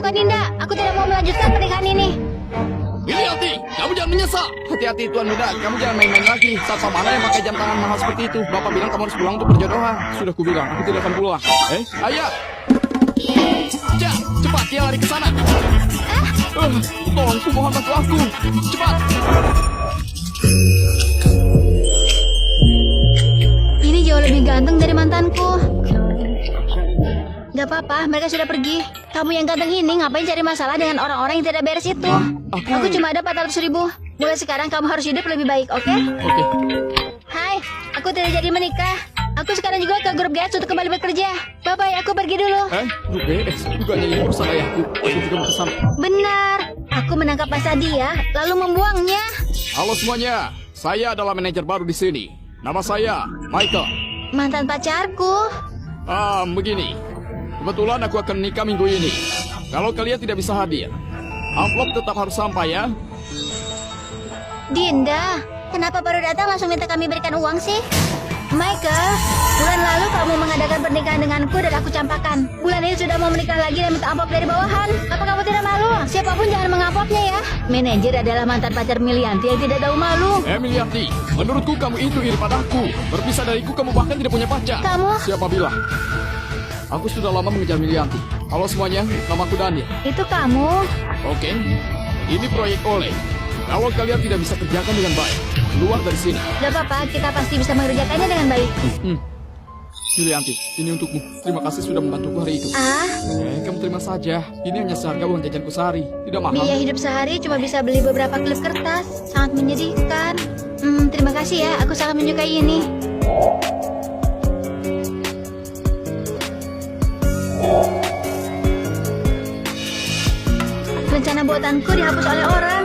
Bapak Dinda, aku tidak mau melanjutkan pernikahan ini. Milianti, kamu jangan menyesal. Hati-hati Tuan Muda, kamu jangan main-main lagi. Satpam mana yang pakai jam tangan mahal seperti itu? Bapak bilang kamu harus pulang untuk perjodohan. Sudah kubilang, aku tidak akan pulang. Ayah. Ja, cepat dia lari ke sana. Tolong, mohon bantu aku. Cepat. Ini jauh lebih ganteng dari mantanku. Gak apa-apa, mereka sudah pergi. Kamu yang ganteng ini ngapain cari masalah dengan orang-orang yang tidak beres itu? Aku cuma ada 400.000. Mulai sekarang kamu harus hidup lebih baik, oke? Oke. Hai, aku tidak jadi menikah. Aku sekarang juga ke grup GS untuk kembali bekerja. Bye-bye, aku pergi dulu. Grup GS? Bukannya ini perusahaan ayahku. Aku juga mau kesana. Benar, aku menangkap masa dia, lalu membuangnya. Halo semuanya, saya adalah manajer baru di sini. Nama saya Michael. Mantan pacarku. Begini. Kebetulan aku akan nikah minggu ini. Kalau kalian tidak bisa hadir, amplop tetap harus sampai ya. Dinda, kenapa baru datang langsung minta kami berikan uang sih? Michael, bulan lalu kamu mengadakan pernikahan denganku dan aku campakan. Bulan ini sudah mau menikah lagi dan minta amplop dari bawahan. Apa kamu tidak malu? Siapapun jangan mengamplopnya ya. Manajer adalah mantan pacar Milianti yang tidak tahu malu. Milianti, menurutku kamu itu iri padaku. Berpisah dariku kamu bahkan tidak punya pacar. Kamu? Siapa bilang? Aku sudah lama mengejar Milianti. Halo semuanya, namaku Daniel. Itu kamu? Oke, ini proyek Oleh. Kalau kalian tidak bisa kerjakan dengan baik, keluar dari sini. Gak apa-apa, kita pasti bisa mengerjakannya dengan baik. Milianti, ini untukmu. Terima kasih sudah membantuku hari itu. Kamu terima saja. Ini hanya seharga uang jajanku sehari. Tidak mahal. Biaya hidup sehari cuma bisa beli beberapa klip kertas. Sangat menyedihkan. Terima kasih ya, aku sangat menyukai ini. Rencana buatanku dihapus oleh orang.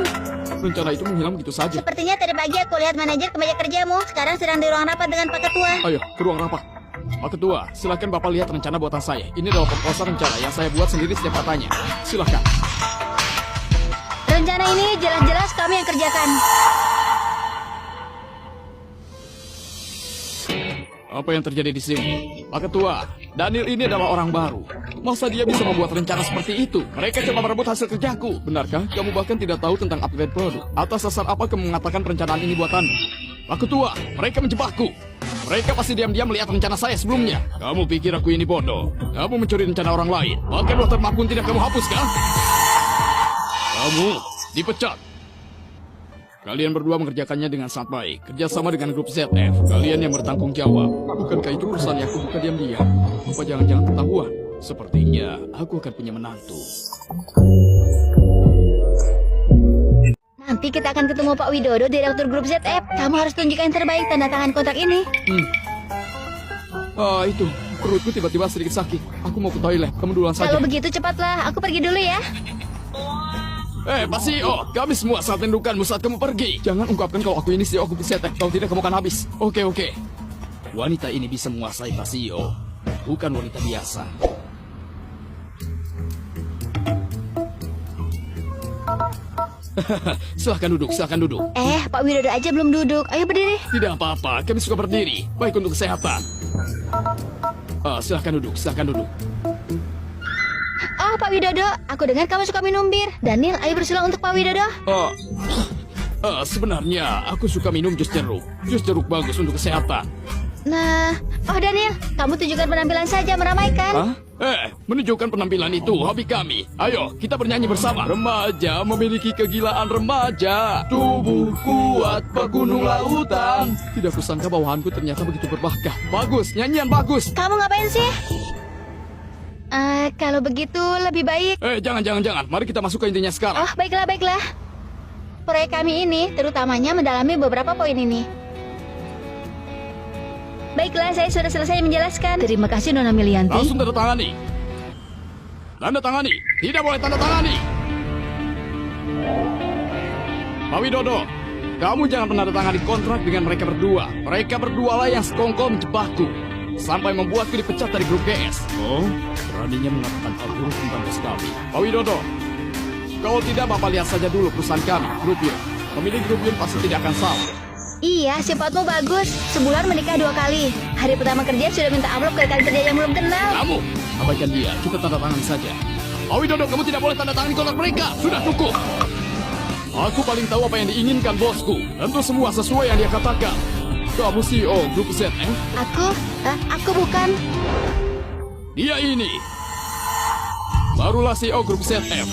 Rencana itu menghilang begitu saja. Sepertinya tadi pagi aku lihat manajer kemeja kerjamu. Sekarang sedang di ruang rapat dengan Pak Ketua. Ayo, ke ruang rapat. Pak Ketua, silakan Bapak lihat rencana buatan saya. Ini adalah proposal rencana yang saya buat sendiri setiap katanya. Silakan. Rencana ini jelas-jelas kami yang kerjakan. Apa yang terjadi di sini? Pak Ketua, Daniel ini adalah orang baru. Masa dia bisa membuat rencana seperti itu? Mereka cuma merebut hasil kerjaku. Benarkah? Kamu bahkan tidak tahu tentang upgrade produk. Atas dasar apa kamu mengatakan perencanaan ini buatanmu? Pak Ketua, mereka menjebakku. Mereka pasti diam-diam melihat rencana saya sebelumnya. Kamu pikir aku ini bodoh? Kamu mencuri rencana orang lain. Bahkan watermark pun tidak kamu hapus, kan? Kamu dipecat. Kalian berdua mengerjakannya dengan sangat baik. Kerjasama dengan grup ZF. Kalian yang bertanggung jawab. Bukankah itu urusan yang aku buka diam-diam? Apa jangan-jangan ketahuan? Sepertinya aku akan punya menantu. Nanti kita akan ketemu Pak Widodo, Direktur Grup ZF. Kamu harus tunjukkan yang terbaik tanda tangan kontrak ini. Itu. Perutku tiba-tiba sedikit sakit. Aku mau ke toilet. Kamu duluan saja. Kalau begitu cepatlah. Aku pergi dulu ya. Pak CEO, kami semua sangat merindukanmu saat kamu pergi. Jangan ungkapkan kalau aku ini CEO Grup ZF. Kalau tidak kamu akan habis. Oke. Wanita ini bisa menguasai Pak CEO. Bukan wanita biasa. Silahkan duduk. Pak Widodo aja belum duduk. Ayo berdiri. Tidak apa-apa, kami suka berdiri. Baik untuk kesehatan. Silahkan duduk. Oh, Pak Widodo, aku dengar kamu suka minum bir. Daniel, ayo bersilang untuk Pak Widodo. Sebenarnya aku suka minum jus jeruk. Jus jeruk bagus untuk kesehatan. Nah, Daniel, kamu tunjukkan penampilan saja meramaikan. Menunjukkan penampilan itu hobi kami. Ayo, kita bernyanyi bersama. Remaja memiliki kegilaan remaja. Tubuh kuat, pegunung lautan. Tidak kusangka bawahanku ternyata begitu berbakat. Bagus, nyanyian bagus. Kamu ngapain sih? Kalau begitu lebih baik. Jangan. Mari kita masuk ke intinya sekarang. Oh, baiklah. Proyek kami ini terutamanya mendalami beberapa poin ini. Baiklah, saya sudah selesai menjelaskan. Terima kasih, Nona Milianti. Langsung tanda tangani. Tidak boleh tanda tangani. Pak Widodo, kamu jangan menandatangani kontrak dengan mereka berdua. Mereka berdualah yang sekongkol menjebakku. Sampai membuatku dipecat dari grup GS. Beraninya mengatakan hal buruk tentang bos kami. Pak Widodo, kalau tidak Bapak lihat saja dulu perusahaan kami, Grup Yun. Pemilik Grup Yun pasti tidak akan salah. Iya, sifatmu bagus. Sebulan menikah 2 kali. Hari pertama kerja sudah minta amplop ke rekan kerja yang belum kenal. Kamu, abaikan dia. Kita tanda tangan saja. Pak Widodo, kamu tidak boleh tanda tangani kontrak mereka. Sudah cukup. Aku paling tahu apa yang diinginkan bosku. Tentu semua sesuai yang dia katakan. Kamu CEO Grup ZF? Aku bukan. Dia ini. Barulah CEO Grup ZF.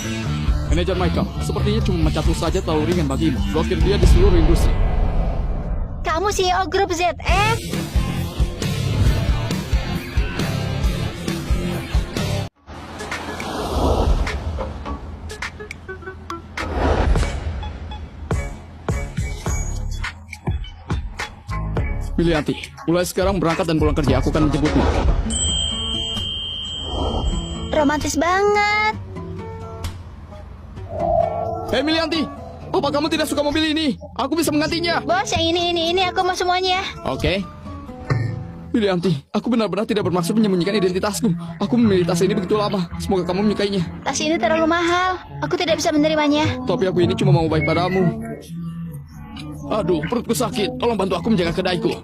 Manajer Michael, sepertinya cuma mencatur saja terlalu ringan bagimu. Blokir dia di seluruh industri. Kamu CEO Grup ZF? Milianti, mulai sekarang berangkat dan pulang kerja. Aku akan menjemputmu. Romantis banget. Hei Milianti, apa kamu tidak suka mobil ini? Aku bisa menggantinya. Bos, yang ini aku mau semuanya. Oke. Milianti, aku benar-benar tidak bermaksud menyembunyikan identitasku. Aku memilih tas ini begitu lama. Semoga kamu menyukainya. Tas ini terlalu mahal. Aku tidak bisa menerimanya. Tapi aku ini cuma mau baik padamu. Aduh, perutku sakit. Tolong bantu aku menjaga kedaiku.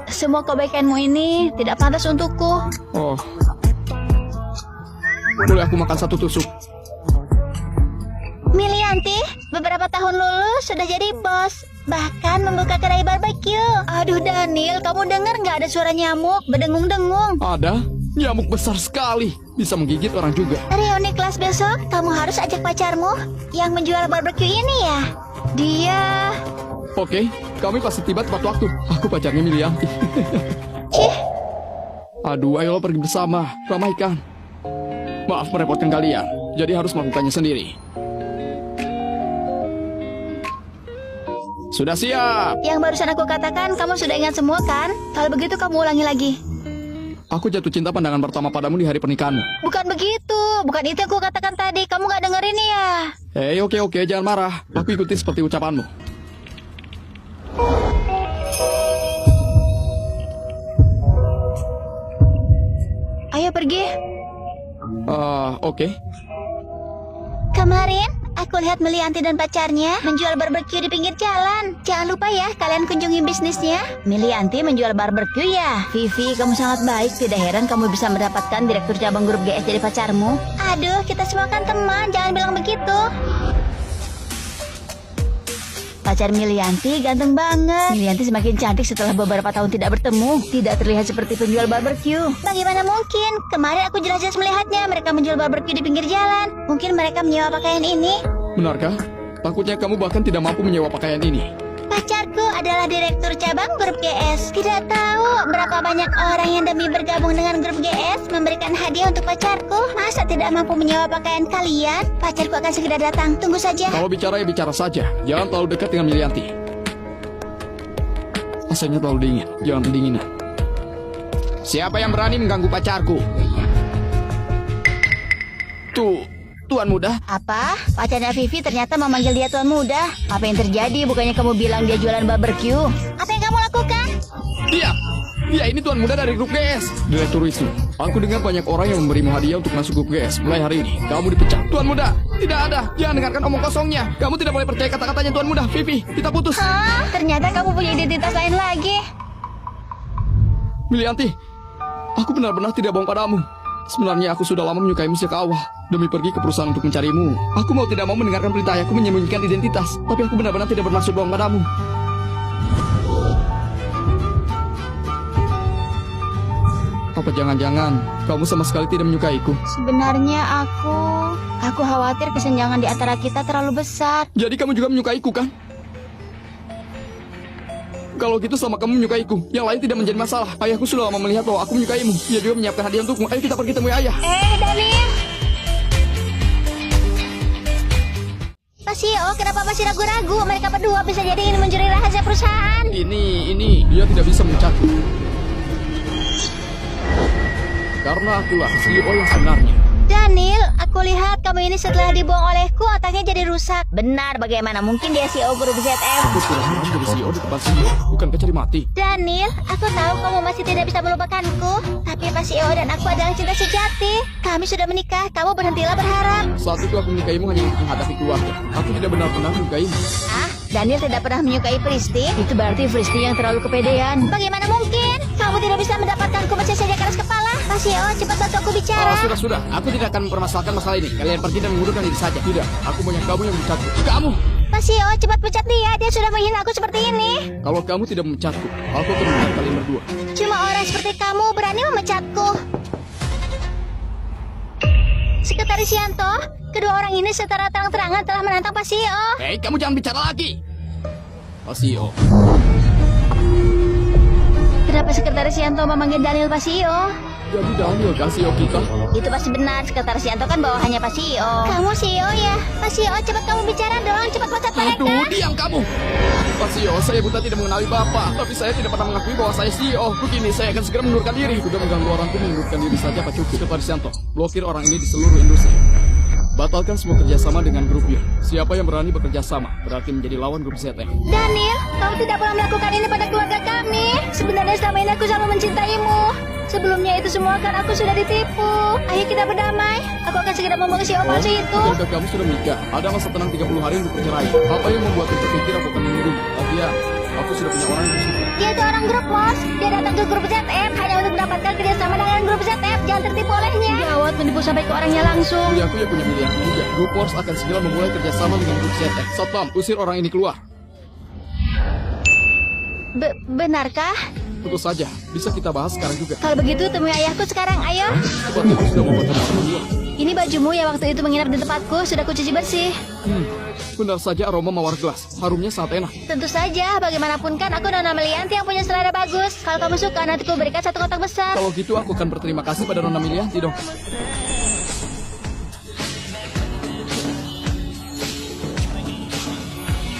Semua kebaikanmu ini tidak pantas untukku. Oh. Boleh aku makan satu tusuk? Milianti, beberapa tahun lulus sudah jadi bos. Bahkan membuka kedai barbeque. Aduh Daniel, kamu dengar nggak ada suara nyamuk berdengung-dengung? Ada? Nyamuk besar sekali. Bisa menggigit orang juga. Reuni kelas besok, kamu harus ajak pacarmu yang menjual barbeque ini ya. Dia... Oke, kami pasti tiba tepat waktu. Aku pacarnya Milianti. Cih, Aduh, ayolah pergi bersama. Ramaikan. Maaf merepotkan kalian. Jadi harus melakukannya sendiri. Sudah siap. yang barusan aku katakan kamu sudah ingat semua kan? Kalau begitu kamu ulangi lagi. Aku jatuh cinta pandangan pertama padamu di hari pernikahanmu. Bukan begitu, bukan itu yang aku katakan tadi. Kamu nggak dengerin ya? Hei, oke, jangan marah. Aku ikuti seperti ucapanmu. Ayo pergi. Oke. Kemarin aku lihat Milianti dan pacarnya menjual barbeque di pinggir jalan. Jangan lupa ya, kalian kunjungi bisnisnya. Milianti menjual barbeque ya. Vivi, kamu sangat baik. Tidak heran kamu bisa mendapatkan direktur cabang grup GS jadi pacarmu. Aduh, kita semua kan teman. Jangan bilang begitu. Pacar Milianti ganteng banget. Milianti semakin cantik setelah beberapa tahun tidak bertemu. Tidak terlihat seperti penjual barbeque. Bagaimana mungkin? Kemarin aku jelas-jelas melihatnya. Mereka menjual barbeque di pinggir jalan. Mungkin mereka menyewa pakaian ini. Benarkah? Takutnya kamu bahkan tidak mampu menyewa pakaian ini. Pacarku adalah direktur cabang grup GS. Tidak tahu berapa banyak orang yang demi bergabung dengan grup GS memberikan hadiah untuk pacarku. Masa tidak mampu menyewa pakaian kalian? Pacarku akan segera datang. Tunggu saja. Kalau bicara ya bicara saja. Jangan terlalu dekat dengan Milianti. AC-nya terlalu dingin. Jangan pendinginan. Siapa yang berani mengganggu pacarku? Tuan muda. Apa? Pacarnya Vivi ternyata memanggil dia tuan muda. Apa yang terjadi? Bukannya kamu bilang dia jualan barbeque? Apa yang kamu lakukan? Dia ini tuan muda dari grup GS. Direktur Wisnu, aku dengar banyak orang yang memberimu hadiah untuk masuk grup GS. Mulai hari ini, kamu dipecat. Tuan muda, tidak ada. Jangan dengarkan omong kosongnya. Kamu tidak boleh percaya kata-katanya tuan muda. Vivi, kita putus. Hah? Ternyata kamu punya identitas lain lagi. Milianti, aku benar-benar tidak bohong padamu. Sebenarnya aku sudah lama menyukaimu sejak awal. Demi pergi ke perusahaan untuk mencarimu, aku mau tidak mau mendengarkan perintah ayahku menyembunyikan identitas. Tapi aku benar-benar tidak bermaksud bohong padamu. Apa jangan-jangan kamu sama sekali tidak menyukaiku? Sebenarnya aku khawatir kesenjangan di antara kita terlalu besar. Jadi kamu juga menyukaiku kan? Kalau gitu sama kamu menyukaiku, yang lain tidak menjadi masalah. Ayahku sudah lama melihat bahwa aku menyukaimu. Dia juga menyiapkan hadiah untukmu. Ayo kita pergi temui ayah. Daniel. Pak CEO, kenapa masih ragu-ragu? Mereka berdua bisa jadi ingin mencuri rahasia perusahaan. Ini, dia tidak bisa mencatku. Karena akulah CEO yang sebenarnya. Daniel, aku lihat kamu ini setelah dibuang olehku otaknya jadi rusak. Benar, bagaimana mungkin dia CEO grup ZF? Aku sudah harus jadi CEO di tempat CEO, bukan cari mati. Daniel, aku tahu kamu masih tidak bisa melupakanku. Tapi Pak CEO dan aku adalah cinta sejati. Kami sudah menikah, kamu berhentilah berharap. Saat itu aku menikahimu hanya untuk menghadapi keluarga. Aku tidak benar-benar menyukaimu. Daniel tidak pernah menyukai Fristi? Itu berarti Fristi yang terlalu kepedean. Bagaimana mungkin? Kamu tidak bisa mendapatkanku mencet saja keras kepala. Pasio, cepat bantu aku bicara. Sudah. Aku tidak akan mempermasalahkan masalah ini. Kalian pergi dan mengundurkan diri saja. Tidak, aku maunya kamu yang mencatku. Kamu! Pasio, cepat pecat dia. Dia sudah menghina aku seperti ini. Kalau kamu tidak memecatku, aku akan memecat kalian berdua. Cuma orang seperti kamu berani memecatku. Sekretaris Yanto, kedua orang ini secara terang-terangan telah menantang Pasio. Hei, kamu jangan bicara lagi. Pasio. Kenapa Sekretaris Yanto memanggil Daniel Pasio? Jadi Daniel kan CEO kita? Itu pasti benar, Sekretaris Yanto kan bawahannya Pasio. Kamu CEO ya? Pasio, cepat kamu bicara dong, cepat pecat mereka. Aduh, diam kamu. Pasio, saya buta tidak mengenali Bapak. Tapi saya tidak pernah mengakui bahwa saya CEO. Begini, saya akan segera mengundurkan diri. Sudah mengganggu orangku, mengundurkan diri saja, Pak Cukup. Sekretaris Yanto, blokir orang ini di seluruh industri. Batalkan semua kerjasama dengan grup Bir. Siapa yang berani bekerja sama berarti menjadi lawan grup ZF. Daniel, kamu tidak pernah melakukan ini pada keluarga kami. Sebenarnya selama ini aku selalu mencintaimu. Sebelumnya itu semua karena aku sudah ditipu. Ayo kita berdamai. Aku akan segera membawa si palsu itu. Keluarga kamu sudah menikah. Ada masa tenang 30 hari untuk bercerai. Apa yang membuat berpikir aku akan menunggu? Lagian, aku sudah punya orang yang bersyukur. Dia itu orang grup bos. Dia datang ke grup ZF hanya untuk mendapatkan kerjasama dengan grup ZF. Jangan tertipu olehnya. Gawat, menipu sampai ke orangnya langsung. Jadi aku yang punya pilihan juga. Grup Wars akan segera memulai kerjasama dengan grup ZF. Satpam, usir orang ini keluar. Benarkah? Tentu saja, bisa kita bahas sekarang juga. Kalau begitu temui ayahku sekarang, ayo. Cepat, aku sudah membuat tempat kedua. Ini bajumu yang waktu itu menginap di tempatku. Sudah kucuci bersih. Benar saja aroma mawar gelas. Harumnya sangat enak. Tentu saja, bagaimanapun kan aku Nona Melianti yang punya selera bagus. Kalau kamu suka, nanti ku berikan satu kotak besar. Kalau gitu aku akan berterima kasih pada Nona Milianti dong.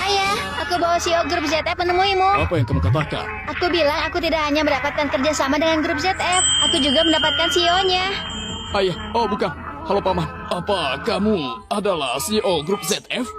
Ayah, aku bawa CEO grup ZF menemuimu. Apa yang kamu katakan? Aku bilang aku tidak hanya mendapatkan kerjasama dengan grup ZF, aku juga mendapatkan CEO-nya. Ayah, oh bukan. Halo Paman. Apa kamu adalah CEO grup ZF?